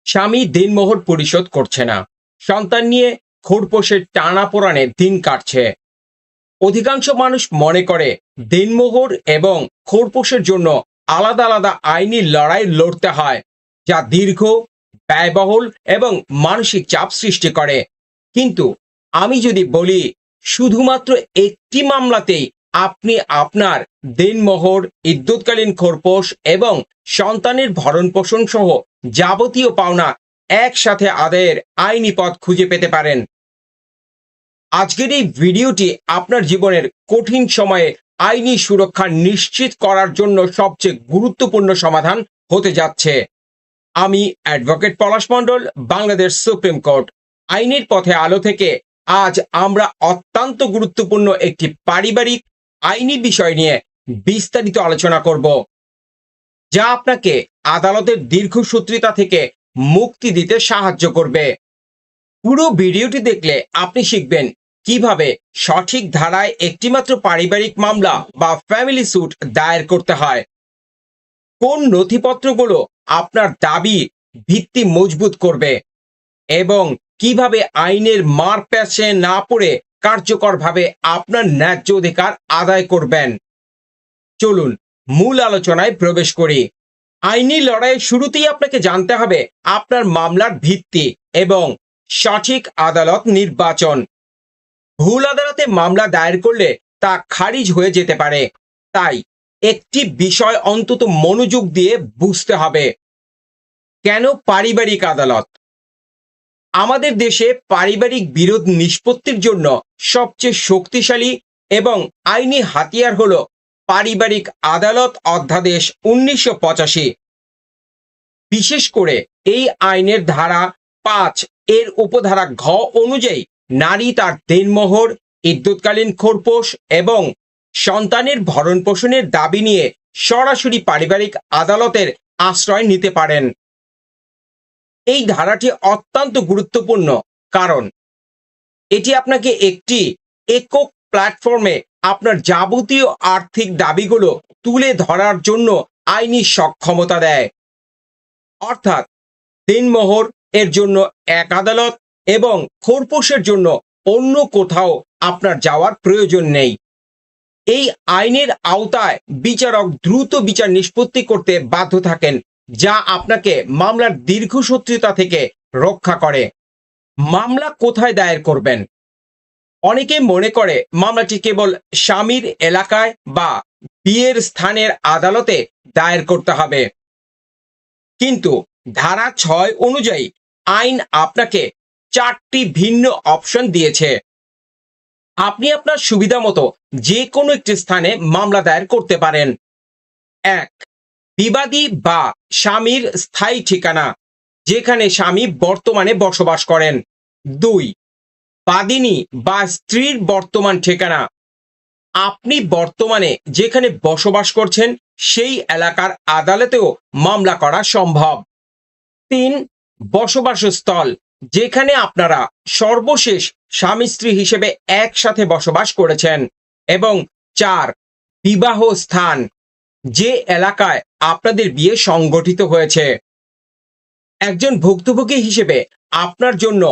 স্বামী দিনমোহর পরিশোধ করছে না, সন্তান নিয়ে খোরপোশের টানাপোড়েনে দিন কাটছে। অধিকাংশ মানুষ মনে করে দিনমোহর এবং খোরপোশের জন্য আলাদা আলাদা আইনি লড়াই লড়তে হয়, যা দীর্ঘ, ব্যয়বহুল এবং মানসিক চাপ সৃষ্টি করে। কিন্তু আমি যদি বলি, শুধুমাত্র একটি মামলাতেই আপনি আপনার দিনমোহর, ইদ্যুৎকালীন খোরপোশ এবং সন্তানের ভরণ পোষণ সহ যাবতীয় পাওনা একসাথে আদায়ের আইনি পথ খুঁজে পেতে পারেন। আজকের এই ভিডিওটি আপনার জীবনের কঠিন সময়ে আইনি সুরক্ষা নিশ্চিত করার জন্য সবচেয়ে গুরুত্বপূর্ণ সমাধান হতে যাচ্ছে। আমি অ্যাডভোকেট পলাশ মণ্ডল, বাংলাদেশ সুপ্রিম কোর্ট। আইনের পথে আলো থেকে আজ আমরা অত্যন্ত গুরুত্বপূর্ণ একটি পারিবারিক আইনি বিষয় নিয়ে বিস্তারিত আলোচনা করব, যা আপনাকে আদালতের দীর্ঘসূত্রিতা থেকে মুক্তি দিতে সাহায্য করবে। পুরো ভিডিওটি দেখলে আপনি শিখবেন কিভাবে সঠিক ধারায় একটিমাত্র পারিবারিক মামলা বা ফ্যামিলি স্যুট দায়ের করতে হয়, কোন নথিপত্রগুলো আপনার দাবি ভিত্তি মজবুত করবে এবং কিভাবে আইনের মারপ্যাচে না পড়ে কার্যকরভাবে আপনার ন্যায্য অধিকার আদায় করবেন। চলুন মূল আলোচনায় প্রবেশ করি। আইনি লড়াইয়ের শুরুতেই আপনাকে জানতে হবে আপনার মামলার ভিত্তি এবং সঠিক আদালত নির্বাচন। ভুল আদালতে মামলা দায়ের করলে তা খারিজ হয়ে যেতে পারে, তাই একটি বিষয় অন্তত মনোযোগ দিয়ে বুঝতে হবে। কেন পারিবারিক আদালত? আমাদের দেশে পারিবারিক বিরোধ নিষ্পত্তির জন্য সবচেয়ে শক্তিশালী এবং আইনি হাতিয়ার হল পারিবারিক আদালত অধ্যাদেশ 1985। বিশেষ করে এই আইনের ধারা 5 এর উপধারা ঘ অনুযায়ী নারী তার দিনমোহর, ইদ্যুৎকালীন খোরপোশ এবং সন্তানের ভরণ পোষণের দাবি নিয়ে সরাসরি পারিবারিক আদালতের আশ্রয় নিতে পারেন। এই ধারাটি অত্যন্ত গুরুত্বপূর্ণ, কারণ এটি আপনাকে একটি একক প্ল্যাটফর্মে আপনার যাবতীয় আর্থিক দাবিগুলো তুলে ধরার জন্য আইনি সক্ষমতা দেয়। অর্থাৎ দিনমোহর এর জন্য এক আদালত এবং খোরপোশের জন্য অন্য কোথাও আপনার যাওয়ার প্রয়োজন নেই। এই আইনের আওতায় বিচারক দ্রুত বিচার নিষ্পত্তি করতে বাধ্য থাকেন, যা আপনাকে মামলার দীর্ঘসূত্রিতা থেকে রক্ষা করে। মামলা কোথায় দায়ের করবেন? অনেকে মনে করে মামলাটি কেবল স্বামীর এলাকায় বা বিয়ের স্থানের আদালতে দায়ের করতে হবে, কিন্তু ধারা 6 অনুযায়ী আইন আপনাকে 4টি ভিন্ন অপশন দিয়েছে। আপনি আপনার সুবিধা মতো যে কোনো একটি স্থানে মামলা দায়ের করতে পারেন। 1. বিবাদী বা স্বামীর স্থায়ী ঠিকানা, যেখানে স্বামী বর্তমানে বসবাস করেন। 2. বাদিনী বা স্ত্রীর বর্তমান ঠিকানা, আপনি বর্তমানে যেখানে বসবাস করছেন সেই এলাকার আদালতেও মামলা করা সম্ভব। 3. বসবাসস্থল, যেখানে আপনারা সর্বশেষ স্বামী স্ত্রী হিসেবে একসাথে বসবাস করেছেন। এবং 4. বিবাহ স্থান, যে এলাকায় আপনাদের বিয়ে সংগঠিত হয়েছে। একজন ভুক্তভোগী হিসেবে আপনার জন্য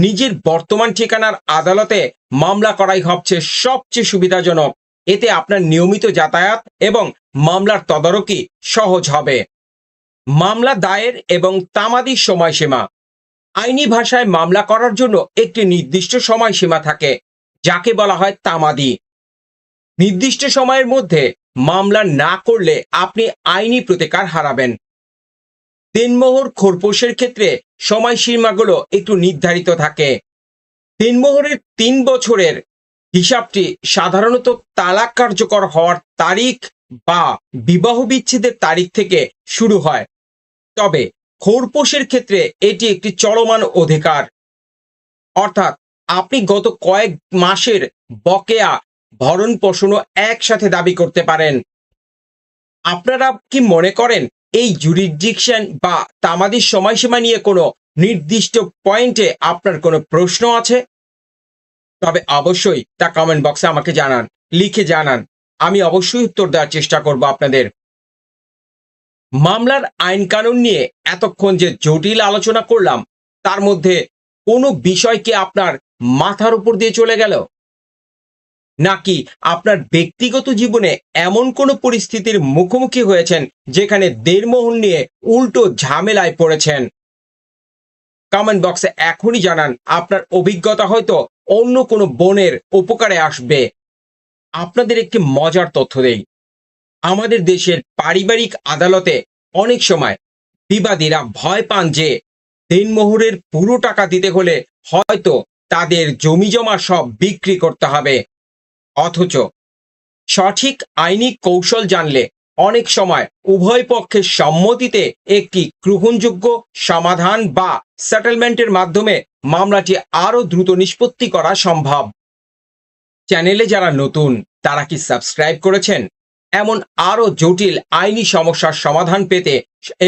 নিজের বর্তমান ঠিকানার আদালতে মামলা করাই হচ্ছে সবচেয়ে সুবিধাজনক। এতে আপনার নিয়মিত যাতায়াত এবং মামলার তদারকি সহজ হবে। মামলা দায়ের এবং তামাদির সময়সীমা। আইনি ভাষায় মামলা করার জন্য একটি নির্দিষ্ট সময়সীমা থাকে, যাকে বলা হয় তামাদি। নির্দিষ্ট সময়ের মধ্যে মামলা না করলে আপনি আইনি প্রতিকার হারাবেন। দিনমোহর খোরপোশের ক্ষেত্রে সময়সীমাগুলো একটু নির্ধারিত থাকে। দিনমোহরের 3 বছরের হিসাবটি সাধারণত তালাক কার্যকর হওয়ার তারিখ বা বিবাহ বিচ্ছেদের তারিখ থেকে শুরু হয়, তবে খোরপোশের ক্ষেত্রে এটি একটি চলমান অধিকার। অর্থাৎ আপনি গত কয়েক মাসের বকেয়া ভরণ পোষণও একসাথে দাবি করতে পারেন। আপনারা কি মনে করেন এই জুরিসডিকশন বা তামাদির সময়সীমা নিয়ে কোনো নির্দিষ্ট পয়েন্টে আপনার কোনো প্রশ্ন আছে? তবে অবশ্যই তা কমেন্ট বক্সে আমাকে জানান, লিখে জানান। আমি অবশ্যই উত্তর দেওয়ার চেষ্টা করব আপনাদের। মামলার আইন কানুন নিয়ে এতক্ষণ যে জটিল আলোচনা করলাম, তার মধ্যে কোনো বিষয় কি আপনার মাথার উপর দিয়ে চলে গেল? নাকি আপনার ব্যক্তিগত জীবনে এমন কোনো পরিস্থিতির মুখোমুখি হয়েছেন যেখানে দেড়মোহর নিয়ে উল্টো ঝামেলায় পড়েছেন? কমেন্ট বক্সে এখনই জানান। আপনার অভিজ্ঞতা হয়তো অন্য কোনো বোনের উপকারে আসবে। আপনাদের একটি মজার তথ্য দেই। আমাদের দেশের পারিবারিক আদালতে অনেক সময় বিবাদীরা ভয় পান যে দেনমোহরের পুরো টাকা দিতে হলে হয়তো তাদের জমিজমা সব বিক্রি করতে হবে। অথচ সঠিক আইনি কৌশল জানলে অনেক সময় উভয় পক্ষের সম্মতিতে একটি গ্রহণযোগ্য সমাধান বা সেটেলমেন্টের মাধ্যমে মামলাটি আরো দ্রুত নিষ্পত্তি করা সম্ভব। চ্যানেলে যারা নতুন তারা কি সাবস্ক্রাইব করেছেন? এমন আরো জটিল আইনি সমস্যার সমাধান পেতে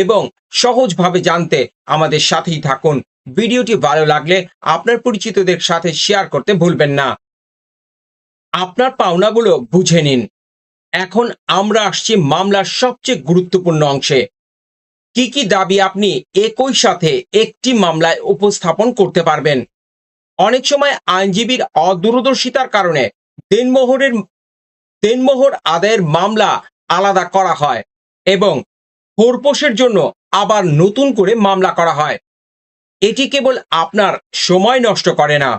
এবং সহজভাবে জানতে আমাদের সাথেই থাকুন। ভিডিওটি ভালো লাগলে আপনার পরিচিতদের সাথে শেয়ার করতে ভুলবেন না। আপনার পাওনাগুলো বুঝে নিন। এখন আমরা আসছি মামলার সবচেয়ে গুরুত্বপূর্ণ অংশে। কি কি দাবি আপনি একই সাথে একটি মামলায় উপস্থাপন করতে পারবেন? অনেক সময় আইনজীবীর অদূরদর্শিতার কারণে দেনমোহরের দেনমোহর আদায়ের মামলা আলাদা করা হয় এবং খোরপোশের জন্য আবার নতুন করে মামলা করা হয়। এটি কেবল আপনার সময় নষ্ট করে না,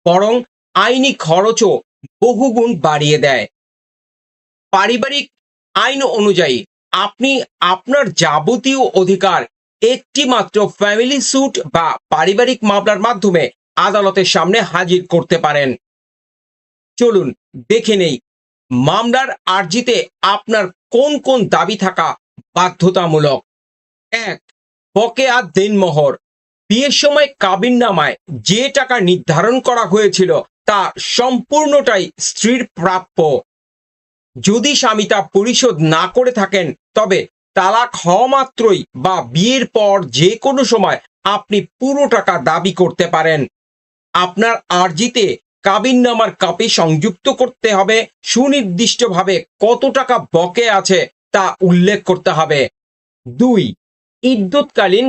বরং আইনি খরচও বহুগুণ বাড়িয়ে দেয়। পারিবারিক আইন অনুযায়ী আপনি আপনার যাবতীয় অধিকার একটি মাত্র ফ্যামিলি স্যুট বা পারিবারিক মামলার মাধ্যমে আদালতের সামনে হাজির করতে পারেন। চলুন দেখে নেই মামলার আর্জিতে আপনার কোন কোন দাবি থাকা বাধ্যতামূলক। 1. বকেয়া দেনমোহর। বিয়ের সময় কাবিননামায় যে টাকা নির্ধারণ করা হয়েছিল তা সম্পূর্ণটাই স্ত্রীর প্রাপ্য। যদি স্বামী তা পরিশোধ না করে থাকেন, তবে তালাক হওয়া মাত্রই বা বিয়ের পর যে কোনো সময় আপনি পুরো টাকা দাবি করতে পারেন। আপনার আর্জিতে কাবিননামার কপি সংযুক্ত করতে হবে। সুনির্দিষ্টভাবে কত টাকা বকেয়া আছে তা উল্লেখ করতে হবে। 2. ইদ্যৎকালীন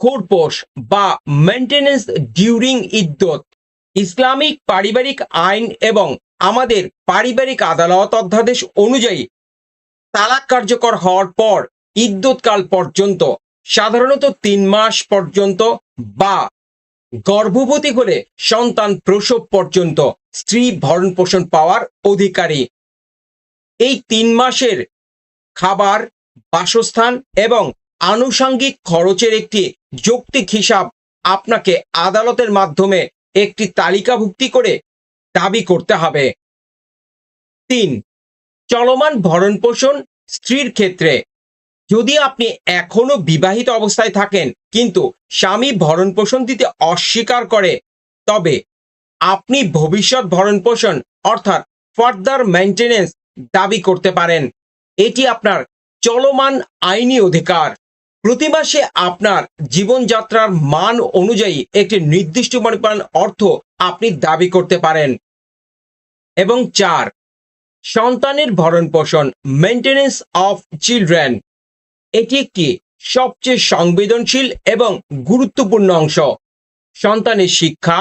খোরপোশ বা মেইনটেনেন্স ডিউরিং ইদ্যত। ইসলামিক পারিবারিক আইন এবং আমাদের পারিবারিক আদালত অধ্যাদেশ অনুযায়ী তালাক কার্যকর হওয়ার পর ইদ্যৎকাল পর্যন্ত, সাধারণত 3 মাস পর্যন্ত বা গর্ভবতী হলে সন্তান প্রসব পর্যন্ত স্ত্রী ভরণ পোষণ পাওয়ার অধিকারী। এই 3 মাসের খাবার, বাসস্থান এবং আনুষঙ্গিক খরচের একটি যৌক্তিক হিসাব আপনাকে আদালতের মাধ্যমে একটি তালিকাভুক্তি করে দাবি করতে হবে। 3. চলমান ভরণ পোষণ। স্ত্রীর ক্ষেত্রে, যদি আপনি এখনো বিবাহিত অবস্থায় থাকেন কিন্তু স্বামী ভরণ পোষণ দিতে অস্বীকার করে, তবে আপনি ভবিষ্যৎ ভরণ পোষণ অর্থাৎ ফার্দার মেইনটেনেন্স দাবি করতে পারেন। এটি আপনার চলমান আইনি অধিকার। প্রতি মাসে আপনার জীবনযাত্রার মান অনুযায়ী একটি নির্দিষ্ট পরিমাণ অর্থ আপনি দাবি করতে পারেন। এবং 4. সন্তানের ভরণ পোষণ, মেইনটেনেন্স অফ চিলড্রেন। এটি একটি সবচেয়ে সংবেদনশীল এবং গুরুত্বপূর্ণ অংশ। সন্তানের শিক্ষা,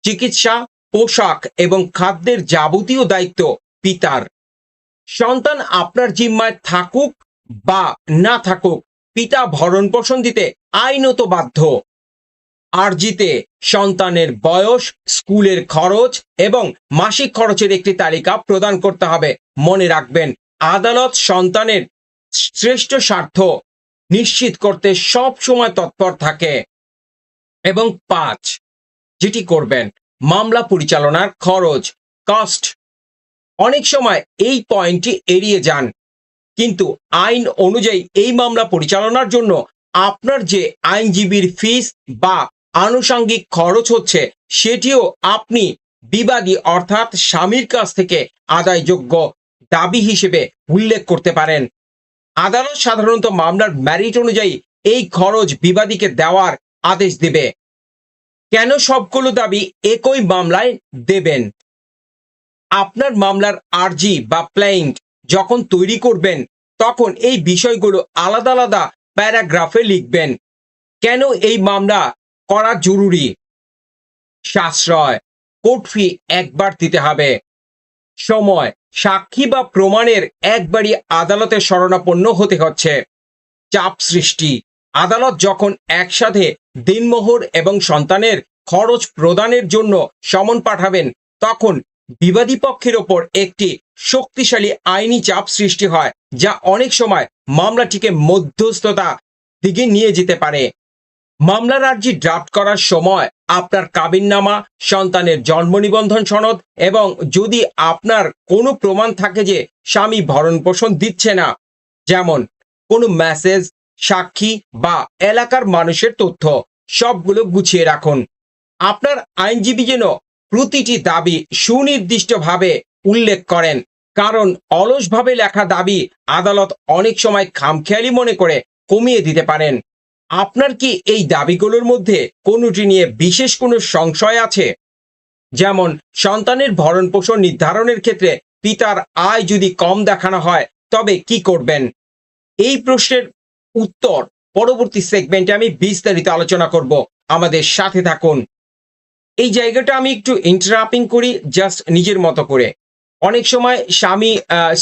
চিকিৎসা, পোশাক এবং খাদ্যের যাবতীয় দায়িত্ব পিতার। সন্তান আপনার জিম্মায় থাকুক বা না থাকুক, পিতা ভরণ পোষণ দিতে আইনত বাধ্য। আর্জিতে সন্তানের বয়স, স্কুলের খরচ এবং মাসিক খরচের একটি তালিকা প্রদান করতে হবে। মনে রাখবেন, আদালত সন্তানের শ্রেষ্ঠ স্বার্থ নিশ্চিত করতে সব সময় তৎপর থাকে। এবং 5, যেটি করবেন, মামলা পরিচালনার খরচ, কস্ট। অনেক সময় এই পয়েন্টটি এড়িয়ে যান, কিন্তু আইন অনুযায়ী এই মামলা পরিচালনার জন্য আপনার যে আইনজীবীর ফিস বা আনুষঙ্গিক খরচ হচ্ছে, সেটিও আপনি বিবাদী অর্থাৎ স্বামীর কাছ থেকে আদায়যোগ্য দাবি হিসেবে উল্লেখ করতে পারেন। আদালত সাধারণত মামলার মেরিট অনুযায়ী এই খরচ বিবাদীকে দেওয়ার আদেশ দেবে। কেন সবগুলো দাবি একই মামলায় দেবেন? আপনার মামলার আর্জি বা প্লেইন্ট যখন তৈরি করবেন, তখন এই বিষয়গুলো আলাদা আলাদা প্যারাগ্রাফে লিখবেন। কেন এই মামলা করা জরুরি? সাশ্রয়, কোর্ট ফি একবার দিতে হবে। সময়, সাক্ষী বা প্রমাণের একবারই আদালতে শরণাপন্ন হতে হচ্ছে। চাপ সৃষ্টি, আদালত যখন একসাথে দিনমোহর এবং সন্তানের খরচ প্রদানের জন্য সমন পাঠাবেন, তখন বিবাদী পক্ষের ওপর একটি শক্তিশালী আইনি চাপ সৃষ্টি হয়, যা অনেক সময় মামলাটিকে মধ্যস্থতা দিকে নিয়ে যেতে পারে। মামলার আর্জি ড্রাফট করার সময় আপনার কাবিননামা, সন্তানের জন্ম নিবন্ধন সনদ এবং যদি আপনার কোনো প্রমাণ থাকে যে স্বামী ভরণ পোষণ দিচ্ছে না, যেমন কোনো মেসেজ, সাক্ষী বা এলাকার মানুষের তথ্য, সবগুলো গুছিয়ে রাখুন। আপনার আইনজীবী যেন প্রতিটি দাবি সুনির্দিষ্টভাবে উল্লেখ করেন, কারণ অলসভাবে লেখা দাবি আদালত অনেক সময় খামখেয়ালি মনে করে কমিয়ে দিতে পারেন। আপনার কি এই দাবিগুলোর মধ্যে কোনোটি নিয়ে বিশেষ কোনো সংশয় আছে? যেমন সন্তানের ভরণ পোষণ নির্ধারণের ক্ষেত্রে পিতার আয় যদি কম দেখানো হয় তবে কি করবেন? এই প্রশ্নের উত্তর পরবর্তী সেগমেন্টে আমি বিস্তারিত আলোচনা করব। আমাদের সাথে থাকুন। এই জায়গাটা আমি একটু ইন্টারাপিং করি জাস্ট নিজের মতো করে। অনেক সময় স্বামী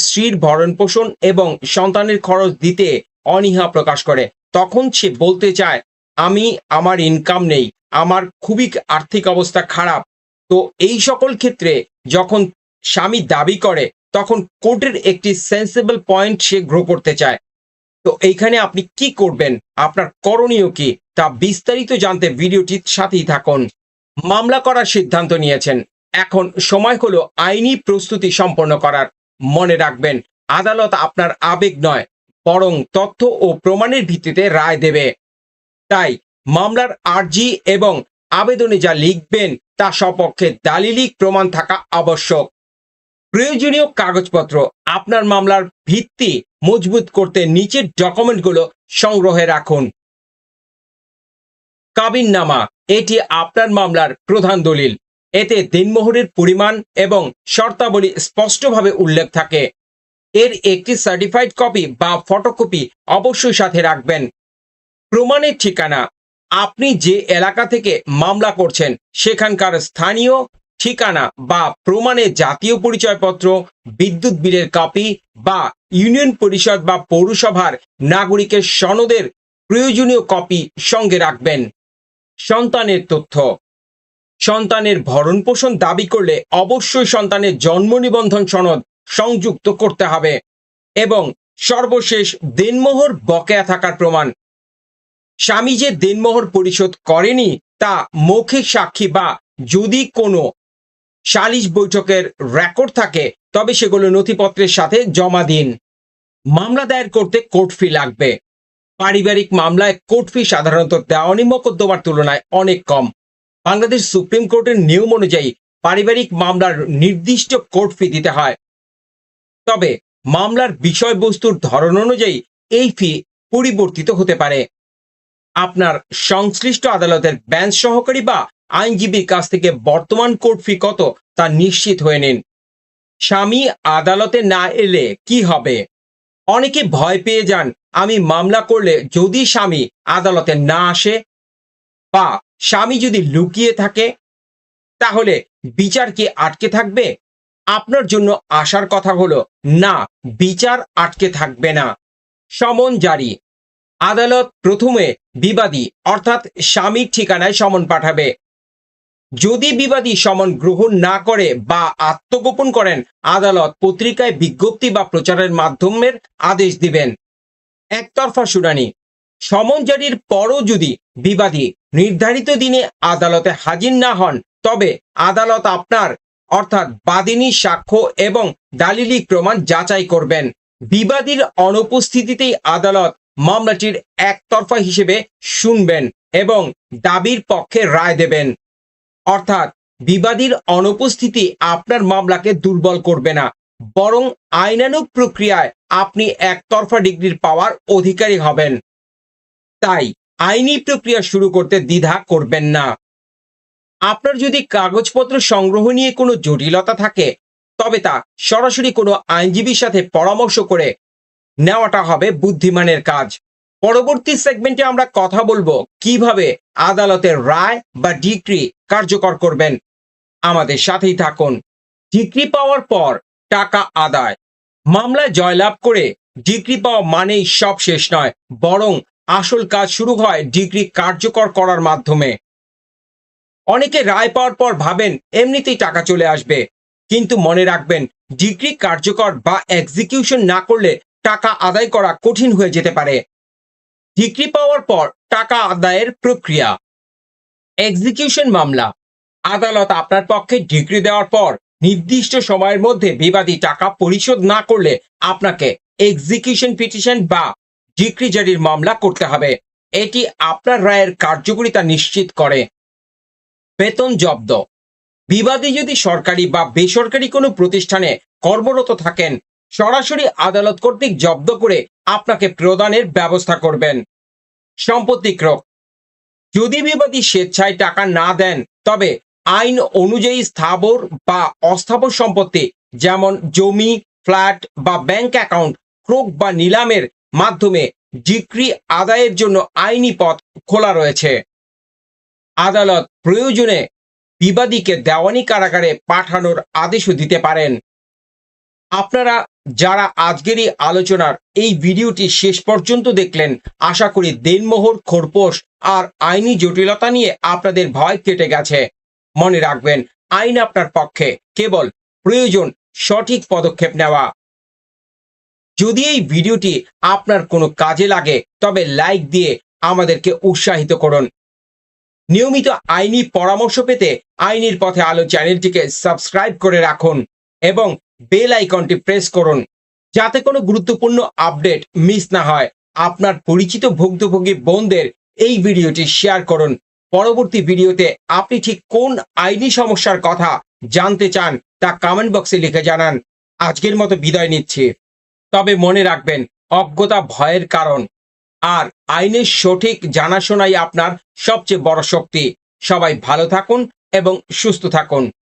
স্ত্রীর ভরণ পোষণ এবং সন্তানের খরচ দিতে অনীহা প্রকাশ করে। তখন সে বলতে চায়, আমি আমার ইনকাম নেই, আমার খুবই আর্থিক অবস্থা খারাপ। তো এই সকল ক্ষেত্রে যখন স্বামী দাবি করে, তখন কোর্টের একটি সেন্সিবল পয়েন্ট সে গ্রো করতে চায়। তো এইখানে আপনি কি করবেন, আপনার করণীয় কি, তা বিস্তারিত জানতে ভিডিওটির সাথেই থাকুন। মামলা করার সিদ্ধান্ত নিয়েছেন, এখন সময় হলো আইনি প্রস্তুতি সম্পন্ন করার। মনে রাখবেন, আদালত আপনার আবেগ নয়, বরং তথ্য ও প্রমাণের ভিত্তিতে রায় দেবে। তাই মামলার আর্জি এবং আবেদনে যা লিখবেন তা সপক্ষে দালিলিক প্রমাণ থাকা আবশ্যক। প্রয়োজনীয় কাগজপত্র, আপনার মামলার ভিত্তি মজবুত করতে নিচের ডকুমেন্টগুলো সংগ্রহে রাখুন। কাবিননামা, এটি আপনার মামলার প্রধান দলিল। এতে দিনমোহরের পরিমাণ এবং শর্তাবলী স্পষ্টভাবে উল্লেখ থাকে। এর একটি সার্টিফাইড কপি বা ফটোকপি অবশ্যই সাথে রাখবেন। প্রমাণের ঠিকানা, আপনি যে এলাকা থেকে মামলা করছেন সেখানকার স্থানীয় ঠিকানা বা প্রমাণে জাতীয় পরিচয়পত্র, বিদ্যুৎ বিলের কপি বা ইউনিয়ন পরিষদ বা পৌরসভার নাগরিকের সনদের প্রয়োজনীয় কপি সঙ্গে রাখবেন। সন্তানের তথ্য, সন্তানের ভরণ পোষণ দাবি করলে অবশ্যই সন্তানের জন্ম নিবন্ধন সনদ সংযুক্ত করতে হবে এবং সর্বশেষ দেনমোহর বকেয়া থাকার প্রমাণ। স্বামী যে দেনমোহর পরিশোধ করেনি তা মৌখিক সাক্ষী বা যদি কোনো সালিশ বৈঠকের রেকর্ড থাকে তবে সেগুলো নথিপত্রের সাথে জমা দিন। মামলা দায়ের করতে কোর্ট ফি লাগবে। পারিবারিক মামলায় কোর্ট ফি সাধারণত দেওয়ানি মোকদ্দমার তুলনায় অনেক কম। বাংলাদেশ সুপ্রিম কোর্টের নিয়ম অনুযায়ী পারিবারিক মামলার নির্দিষ্ট কোর্ট ফি দিতে হয়, তবে মামলার বিষয়বস্তুর ধরন অনুযায়ী এই ফি পরিবর্তিত হতে পারে। আপনার সংশ্লিষ্ট আদালতের বেঞ্চ সহকারী বা আইনজীবীর কাছ থেকে বর্তমান কোর্ট ফি কত তা নিশ্চিত হয়ে নিন। স্বামী আদালতে না এলে কি হবে? অনেকে ভয় পেয়ে যান, আমি মামলা করলে যদি স্বামী আদালতে না আসে বা স্বামী যদি লুকিয়ে থাকে তাহলে বিচার কি আটকে থাকবে? আপনার জন্য আসার কথা হলো না, বিচার আটকে থাকবে না। সমন জারি, আদালত প্রথমে বিবাদী অর্থাৎ স্বামীর ঠিকানায় সমন পাঠাবে। যদি বিবাদী সমন গ্রহণ না করে বা আত্মগোপন করেন, আদালত পত্রিকায় বিজ্ঞপ্তি বা প্রচারের মাধ্যমের আদেশ দিবেন। একতরফা শুনানি, সমন জারির পরও যদি বিবাদী নির্ধারিত দিনে আদালতে হাজির না হন তবে আদালত আপনার অর্থাৎ বাদীর সাক্ষ্য এবং দালিলিক প্রমাণ যাচাই করবেন। বিবাদীর অনুপস্থিতিতেই আদালত মামলাটির একতরফা হিসেবে শুনবেন এবং দাবির পক্ষে রায় দেবেন। অর্থাৎ বিবাদীর অনুপস্থিতি আপনার মামলাকে দুর্বল করবে না, বরং আইনানুগ প্রক্রিয়ায় আপনি একতরফা ডিগ্রির পাওয়ার অধিকারী হবেন। তাই আইনি প্রক্রিয়া শুরু করতে দ্বিধা করবেন না। আপনার যদি কাগজপত্র সংগ্রহ নিয়ে কোনো জটিলতা থাকে তবে তা সরাসরি কোনো আইনজীবীর সাথে পরামর্শ করে নেওয়াটা হবে বুদ্ধিমানের কাজ। পরবর্তী সেগমেন্টে আমরা কথা বলবো কিভাবে আদালতের রায় বা ডিক্রি কার্যকর করবেন। আমাদের সাথেই থাকুন। ডিক্রি পাওয়ার পর টাকা আদায়। মামলায় জয়লাভ করে ডিক্রি পাওয়া মানেই সব শেষ নয়, বরং আসল কাজ শুরু হয় ডিক্রি কার্যকর করার মাধ্যমে। অনেকে রায় পাওয়ার পর ভাবেন এমনিতেই টাকা চলে আসবে, কিন্তু মনে রাখবেন ডিক্রি কার্যকর বা এক্সিকিউশন না করলে টাকা আদায় করা কঠিন হয়ে যেতে পারে। ডিক্রি পাওয়ার পর টাকা আদায়ের প্রক্রিয়া। এক্সিকিউশন মামলা। আদালত আপনার পক্ষে ডিক্রি দেওয়ার পর নির্দিষ্ট সময়ের মধ্যে বিবাদী টাকা পরিশোধ না করলে আপনাকে এক্সিকিউশন পিটিশন বা ডিক্রি জারির মামলা করতে হবে। এটি আপনার রায়ের কার্যকারিতা নিশ্চিত করে। বেতন জব্দ। বিবাদী যদি সরকারি বা বেসরকারি কোনো প্রতিষ্ঠানে কর্মরত থাকেন, সরাসরি আদালত কর্তৃক জব্দ করে আপনাকে প্রদানের ব্যবস্থা করবেন। সম্পত্তি ক্রয়। যদি বিবাদী স্বেচ্ছায় টাকা না দেন, তবে আইন অনুযায়ী স্থাবর বা অস্থাবর সম্পত্তি যেমন জমি, ফ্ল্যাট বা ব্যাংক অ্যাকাউন্ট ক্রয় বা নিলামের মাধ্যমে ডিক্রি আদায়ের জন্য আইনি পথ খোলা রয়েছে। আদালত প্রয়োজনে বিবাদীকে দেওয়ানি কারাগারে পাঠানোর আদেশও দিতে পারেন। আপনারা যারা আজকের এই আলোচনার এই ভিডিওটি শেষ পর্যন্ত দেখলেন, আশা করি দেনমোহর, খোরপোশ আর আইনি জটিলতা নিয়ে আপনাদের ভয় কেটে গেছে। মনে রাখবেন, আইন আপনার পক্ষে, কেবল প্রয়োজন সঠিক পদক্ষেপ নেওয়া। যদি এই ভিডিওটি আপনার কোনো কাজে লাগে, তবে লাইক দিয়ে আমাদেরকে উৎসাহিত করুন। নিয়মিত আইনি পরামর্শ পেতে আইনের পথে আলো চ্যানেলটিকে সাবস্ক্রাইব করে রাখুন এবং বেল আইকনটি প্রেস করুন, যাতে কোনো গুরুত্বপূর্ণ আপডেট মিস না হয়। আপনার পরিচিত ভুক্তভোগী বোনদের এই ভিডিওটি শেয়ার করুন। পরবর্তী ভিডিওতে আপনি ঠিক কোন আইনি সমস্যার কথা জানতে চান তা কমেন্ট বক্সে লিখে জানান। আজকের মতো বিদায় নিচ্ছি, তবে মনে রাখবেন, অজ্ঞতা ভয়ের কারণ, আর আইনের সঠিক জানাশোনাই আপনার সবচেয়ে বড় শক্তি। সবাই ভালো থাকুন এবং সুস্থ থাকুন।